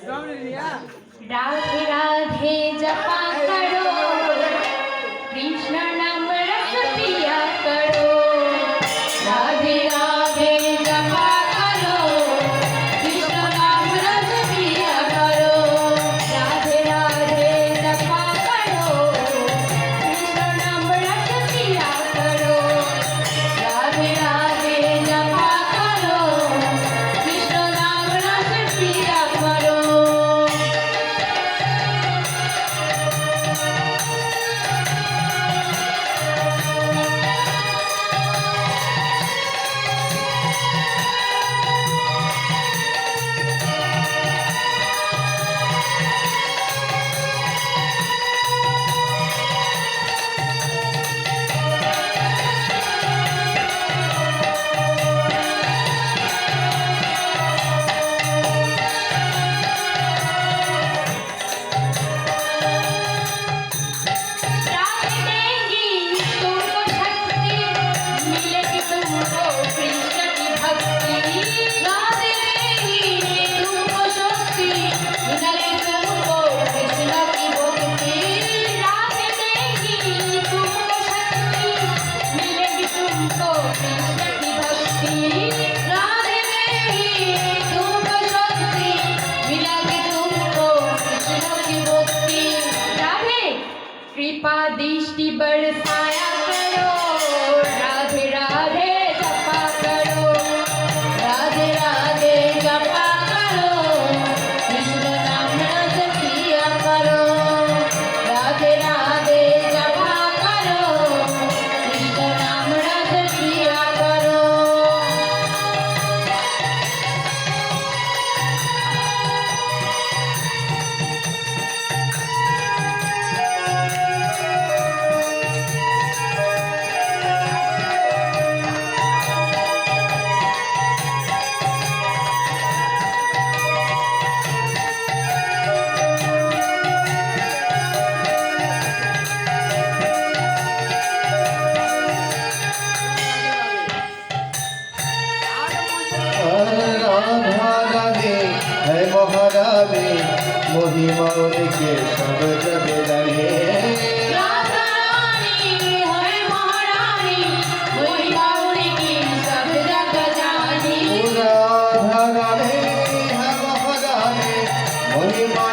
राधे राधे जपा करो कृष्ण नाम रस पिया करो राधे राधे जपा करो कृष्ण नाम रस पिया करो राधे राधे जपा करो कृष्ण नाम रस पिया करो राधे राधे जपा करो कृष्ण नाम रस पिया करो। कृपा दृष्टि बरसाया करो राधे राधे जपा करो राधे राधे जपा करो कृष्ण नाम रस पिया करो राधे राधे जपा करो कृष्ण नाम रस पिया करो। महारानी महिमा उनके सब जग जाने राधा रानी है महारानी महिमा उनकी सब जग जानी राधा रानी है महारानी महिमा